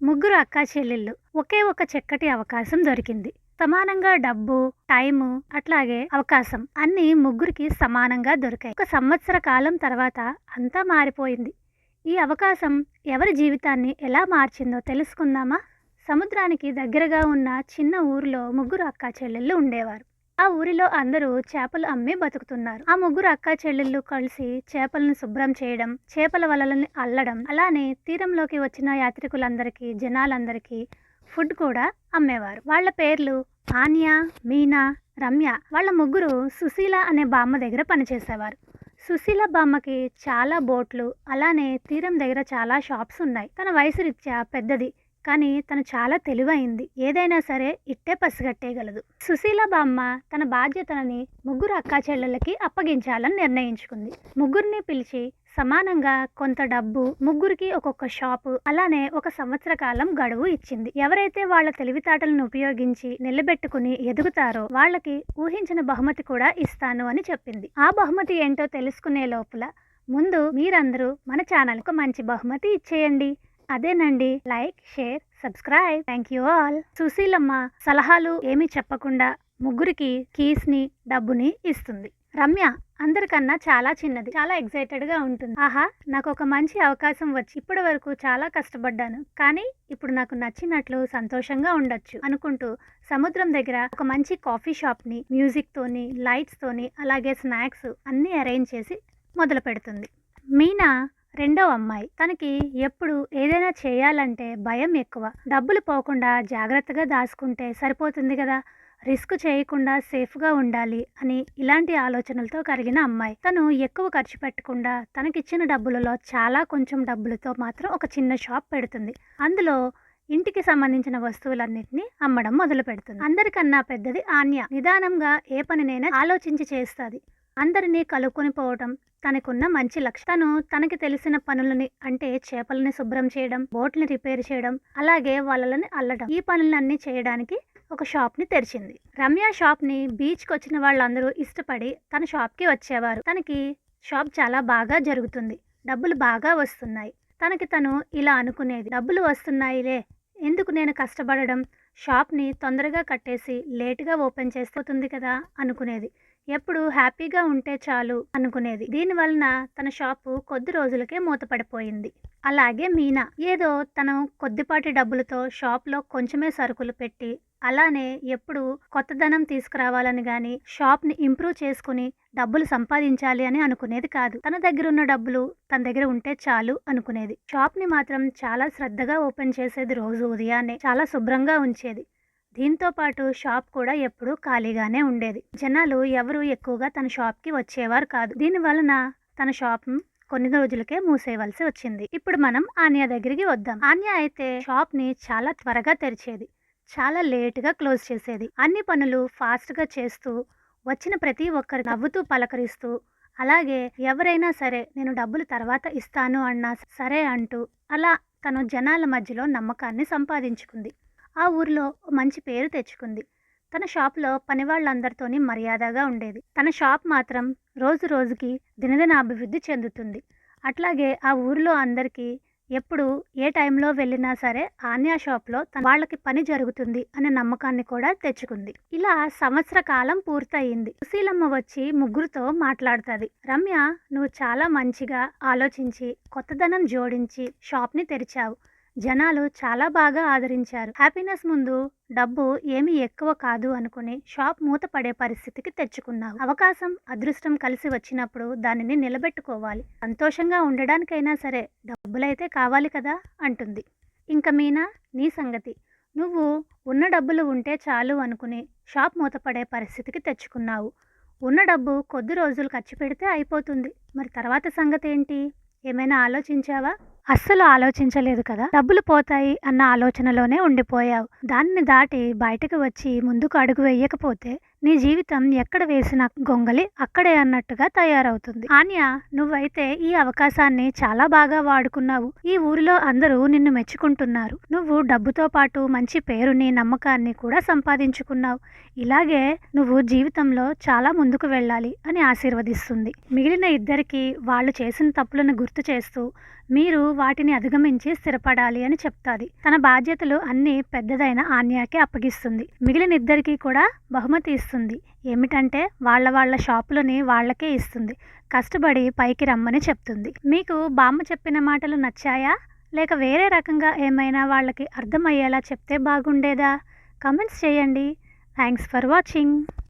ముగ్గురు అక్కా చెల్లెళ్ళు ఒకే ఒక చక్కటి అవకాశం దొరికింది. సమానంగా డబ్బు, టైము, అట్లాగే అవకాశం అన్నీ ముగ్గురికి సమానంగా దొరికాయి. ఒక సంవత్సర కాలం తర్వాత అంతా మారిపోయింది. ఈ అవకాశం ఎవరి జీవితాన్ని ఎలా మార్చిందో తెలుసుకుందామా? సముద్రానికి దగ్గరగా ఉన్న చిన్న ఊరిలో ముగ్గురు అక్కా చెల్లెళ్ళు ఉండేవారు. ఆ ఊరిలో అందరూ చేపలు అమ్మి బతుకుతున్నారు. ఆ ముగ్గురు అక్కా చెల్లెళ్ళు కలిసి చేపలను శుభ్రం చేయడం, చేపల వలలని అల్లడం, అలానే తీరంలోకి వచ్చిన యాత్రికులందరికీ, జనాలందరికీ ఫుడ్ కూడా అమ్మేవారు. వాళ్ళ పేర్లు ఆన్య, మీనా, రమ్య. వాళ్ళ ముగ్గురు సుశీల అనే బామ్మ దగ్గర పనిచేసేవారు. సుశీల బామ్మకి చాలా బోట్లు, అలానే తీరం దగ్గర చాలా షాప్స్ ఉన్నాయి. తన వయసు రీత్యా పెద్దది, కానీ తను చాలా తెలివైంది. ఏదైనా సరే ఇట్టే పసిగట్టేయగలదు. సుశీల బామ్మ తన బాధ్యతలని ముగ్గురు అక్కా చెల్లెళ్ళకి అప్పగించాలని నిర్ణయించుకుంది. ముగ్గురిని పిలిచి సమానంగా కొంత డబ్బు, ముగ్గురికి ఒక్కొక్క షాపు, అలానే ఒక సంవత్సర కాలం గడువు ఇచ్చింది. ఎవరైతే వాళ్ళ తెలివితేటలను ఉపయోగించి నిలబెట్టుకుని ఎదుగుతారో వాళ్ళకి ఊహించిన బహుమతి కూడా ఇస్తాను అని చెప్పింది. ఆ బహుమతి ఏంటో తెలుసుకునే లోపల ముందు మీరందరూ మన ఛానల్ ఒక మంచి బహుమతి ఇచ్చేయండి. అదేనండి like, share, subscribe. Thank you all. Sushilamma సలహాలు ఏమీ చెప్పకుండా ముగ్గురికి కీస్ ని, డబ్బుని ఇస్తుంది. రమ్య అందరికన్నా చాలా చిన్నది, చాలా ఎక్సైటెడ్ గా ఉంటుంది. ఆహా, నాకు ఒక మంచి అవకాశం వచ్చి ఇప్పటి వరకు చాలా కష్టపడ్డాను, కానీ ఇప్పుడు నాకు నచ్చినట్లు సంతోషంగా ఉండొచ్చు అనుకుంటూ సముద్రం దగ్గర ఒక మంచి కాఫీ షాప్ ని మ్యూజిక్ తోని, లైట్స్ తోని, అలాగే స్నాక్స్ అన్ని అరేంజ్ చేసి మొదలు పెడుతుంది. మీనా రెండో అమ్మాయి. తనకి ఎప్పుడు ఏదైనా చేయాలంటే భయం ఎక్కువ. డబ్బులు పోకుండా జాగ్రత్తగా దాచుకుంటే సరిపోతుంది కదా, రిస్క్ చేయకుండా సేఫ్గా ఉండాలి అని ఇలాంటి ఆలోచనలతో కలిగిన అమ్మాయి. తను ఎక్కువ ఖర్చు పెట్టకుండా తనకిచ్చిన డబ్బులలో చాలా కొంచెం డబ్బులతో మాత్రం ఒక చిన్న షాప్ పెడుతుంది. అందులో ఇంటికి సంబంధించిన వస్తువులన్నిటిని అమ్మడం మొదలు పెడుతుంది. అందరికన్నా పెద్దది ఆన్య. నిదానంగా ఏ పనినైనా ఆలోచించి చేస్తుంది. అందరినీ కలుపుకొని పోవటం తనకున్న మంచి లక్ష్యం. తనకి తెలిసిన పనులని, అంటే చేపలని శుభ్రం చేయడం, బోట్ని రిపేర్ చేయడం, అలాగే వలలని అల్లడం, ఈ పనులన్నీ చేయడానికి ఒక షాప్ ని తెరిచింది. రమ్య షాప్ ని బీచ్కి వచ్చిన వాళ్ళందరూ ఇష్టపడి తన షాప్ కి వచ్చేవారు. తనకి షాప్ చాలా బాగా జరుగుతుంది, డబ్బులు బాగా వస్తున్నాయి. తనకి తను ఇలా అనుకునేది, డబ్బులు వస్తున్నాయిలే, ఎందుకు నేను కష్టపడడం, షాప్ని తొందరగా కట్టేసి లేటుగా ఓపెన్ చేస్తుంది కదా అనుకునేది. ఎప్పుడు హ్యాపీగా ఉంటే చాలు అనుకునేది. దీనివలన తన షాపు కొద్ది రోజులకే మూతపడిపోయింది. అలాగే మీనా ఏదో తను కొద్దిపాటి డబ్బులతో షాప్లో కొంచెమే సరుకులు పెట్టి, అలానే ఎప్పుడు కొత్తదనం తీసుకురావాలని కానీ, షాప్ని ఇంప్రూవ్ చేసుకుని డబ్బులు సంపాదించాలి అని అనుకునేది కాదు. తన దగ్గర ఉన్న డబ్బులు తన దగ్గర ఉంటే చాలు అనుకునేది. షాప్ని మాత్రం చాలా శ్రద్ధగా ఓపెన్ చేసేది. రోజు ఉదయాన్నే చాలా శుభ్రంగా ఉంచేది. దీంతో పాటు షాప్ కూడా ఎప్పుడూ ఖాళీగానే ఉండేది. జనాలు ఎవరు ఎక్కువగా తన షాప్కి వచ్చేవారు కాదు. దీనివలన తన షాప్ కొన్ని రోజులకే మూసేయవలసి వచ్చింది. ఇప్పుడు మనం ఆన్య దగ్గరికి వద్దాం. ఆన్య అయితే షాప్ని చాలా త్వరగా తెరిచేది, చాలా లేటుగా క్లోజ్ చేసేది. అన్ని పనులు ఫాస్ట్గా చేస్తూ, వచ్చిన ప్రతి ఒక్కరు నవ్వుతూ పలకరిస్తూ, అలాగే ఎవరైనా సరే నేను డబ్బులు తర్వాత ఇస్తాను అన్నా సరే అంటూ, అలా తను జనాల మధ్యలో నమ్మకాన్ని సంపాదించుకుంది. ఆ ఊరిలో మంచి పేరు తెచ్చుకుంది. తన షాప్లో పనివాళ్ళందరితోని మర్యాదగా ఉండేది. తన షాప్ మాత్రం రోజు రోజుకి దినదిన అభివృద్ధి చెందుతుంది. అట్లాగే ఆ ఊరిలో అందరికీ ఎప్పుడు ఏ టైంలో వెళ్ళినా సరే ఆన్య షాప్లో వాళ్ళకి పని జరుగుతుంది అనే నమ్మకాన్ని కూడా తెచ్చుకుంది. ఇలా సంవత్సర కాలం పూర్తయింది. సుశీలమ్మ వచ్చి ముగ్గురితో మాట్లాడుతుంది. రమ్య, నువ్వు చాలా మంచిగా ఆలోచించి కొత్తదనం జోడించి షాప్ని తెరిచావు. జనాలు చాలా బాగా ఆదరించారు. హ్యాపీనెస్ ముందు డబ్బు ఏమీ ఎక్కువ కాదు అనుకుని షాప్ మూత పడే పరిస్థితికి తెచ్చుకున్నావు. అవకాశం, అదృష్టం కలిసి వచ్చినప్పుడు దానిని నిలబెట్టుకోవాలి. సంతోషంగా ఉండడానికైనా సరే డబ్బులైతే కావాలి కదా అంటుంది. ఇంకా మీనా, నీ సంగతి, నువ్వు ఉన్న డబ్బులు ఉంటే చాలు అనుకుని షాప్ మూతపడే పరిస్థితికి తెచ్చుకున్నావు. ఉన్న డబ్బు కొద్ది రోజులు ఖర్చు పెడితే అయిపోతుంది, మరి తర్వాత సంగతి ఏంటి? ఏమైనా ఆలోచించావా? అస్సలు ఆలోచించలేదు కదా. డబ్బులు పోతాయి అన్న ఆలోచనలోనే ఉండిపోయావు. దాన్ని దాటి బయటకు వచ్చి ముందుకు అడుగు వేయకపోతే నీ జీవితం ఎక్కడ వేసిన గొంగలి అక్కడే అన్నట్టుగా తయారవుతుంది. ఆన్య, నువ్వైతే ఈ అవకాశాన్ని చాలా బాగా వాడుకున్నావు. ఈ ఊరిలో అందరూ నిన్ను మెచ్చుకుంటున్నారు. నువ్వు డబ్బుతో పాటు మంచి పేరుని, నమ్మకాన్ని కూడా సంపాదించుకున్నావు. ఇలాగే నువ్వు జీవితంలో చాలా ముందుకు వెళ్ళాలి అని ఆశీర్వదిస్తుంది. మిగిలిన ఇద్దరికి వాళ్ళు చేసిన తప్పులను గుర్తు చేస్తూ, మీరు వాటిని అధిగమించి స్థిరపడాలి అని చెప్తాది. తన బాధ్యతలు అన్నీ పెద్దదైన ఆన్యాకే అప్పగిస్తుంది. మిగిలిన ఇద్దరికీ కూడా బహుమతి ఇస్తుంది. ఏమిటంటే వాళ్ళ షాపులని వాళ్ళకే ఇస్తుంది. కష్టపడి పైకి రమ్మని చెప్తుంది. మీకు బామ్మ చెప్పిన మాటలు నచ్చాయా? లేక వేరే రకంగా ఏమైనా వాళ్ళకి అర్థమయ్యేలా చెప్తే బాగుండేదా? కామెంట్స్ చేయండి. Thanks for watching.